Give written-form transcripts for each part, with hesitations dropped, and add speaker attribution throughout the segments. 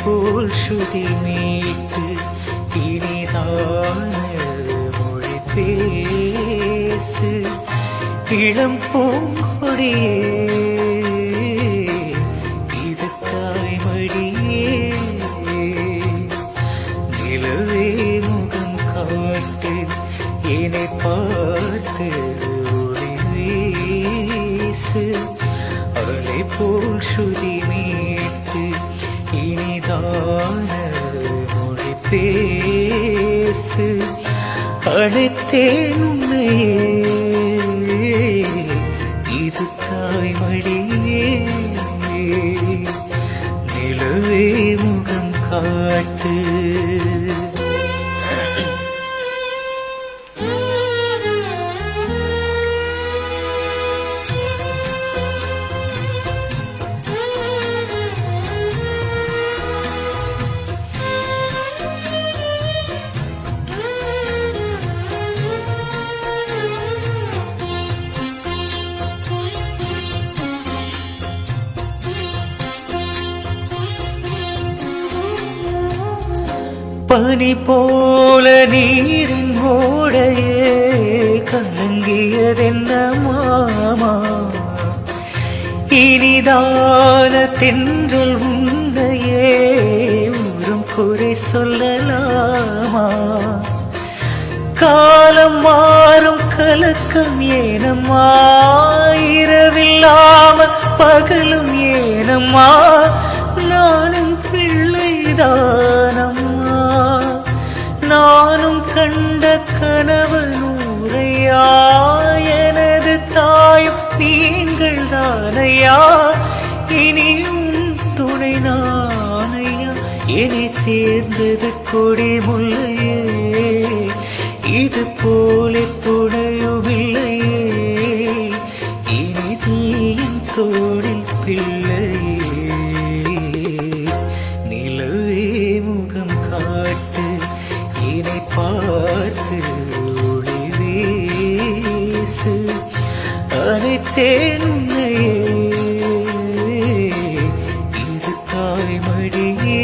Speaker 1: போல் ஸ்ருதி மீட்டு இனிதான மொழி பேசு இளம் பூங்கொடியே இது தாய்மடியே நிலவே முகம் காட்டு என்னை பார்த்து ஒளி வீசு அலை போல் ஸ்ருதி மீட்டு இனிதான மொழி பேசு அழைத்தேன் உன்னையே இது தாய்மடியே நிலவே முகம் காட்டு பனி போல நீரின் ஓடையே கலங்கியதென்ன மாமா இனிதான தென்றல் உன்னையே ஊரும் குறை சொல்லலாமா காலம் மாறும் கலக்கம் ஏனம்மா இரவில்லாம பகலும் ஏனம்மா நானும் பிள்ளைதானம்மா நானும் கண்ட கனவு நூறையா எனது தாயும் நீங்கள் தானையா இனியும் துணை நானையா என்னை சேர்ந்தது கொடி முல்லையே இது போல துணையுமில்லையே இனி நீயின் தோளில் பிள்ளையே நிலவே முகம் காட்டு என்னை பார்த்து ஒளி வீசு அனைத்தேன் உன்னையே இது தாய்மடியே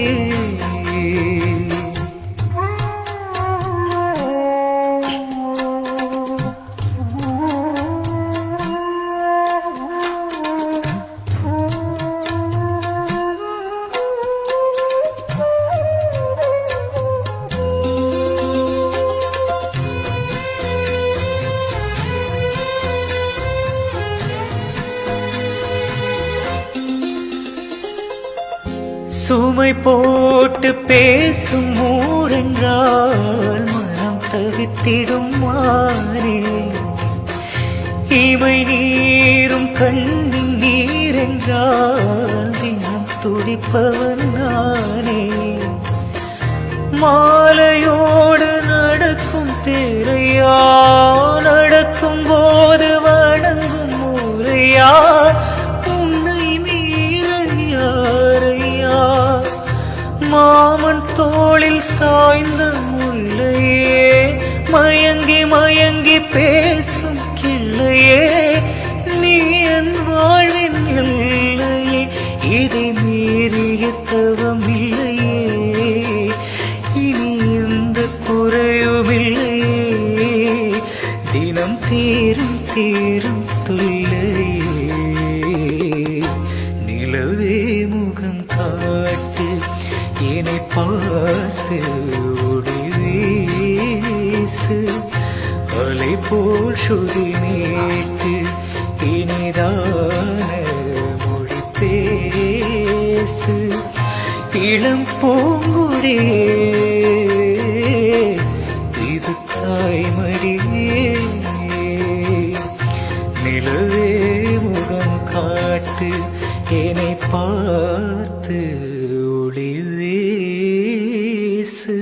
Speaker 1: சுமை போட்டு பேசும் ஊரென்றால் மனம் தவித்திடும் மாறே இமை நீரும் கண்ணின் நீரென்றால் தினம் துடிப்பவன் நானே மாலையோடு நடக்கும் தேரையா நடக்கும் போது வணங்கும் ஊரையா மாமன் தோளில் சாய்ந்த முல்லையே மயங்கி மயங்கி பேசும் கிள்ளையே நீ என் வாழ்வின் எல்லையே இதை மீறிய தவமில்லையே இனி எந்த குறையுமில்லையே தினம் தீரும் தீரும் தொல்லையே நிலவே முகம் காட்டு என்னை பார்த்து ஒளி வீசு அலை போல் ஸ்ருதி மீட்டு இனிதான மொழி பேசு இளம் பூங்குடியே இது தாய்மடியே நிலவே முகம் காட்டு என்னை பார்த்து ஒளி வீசு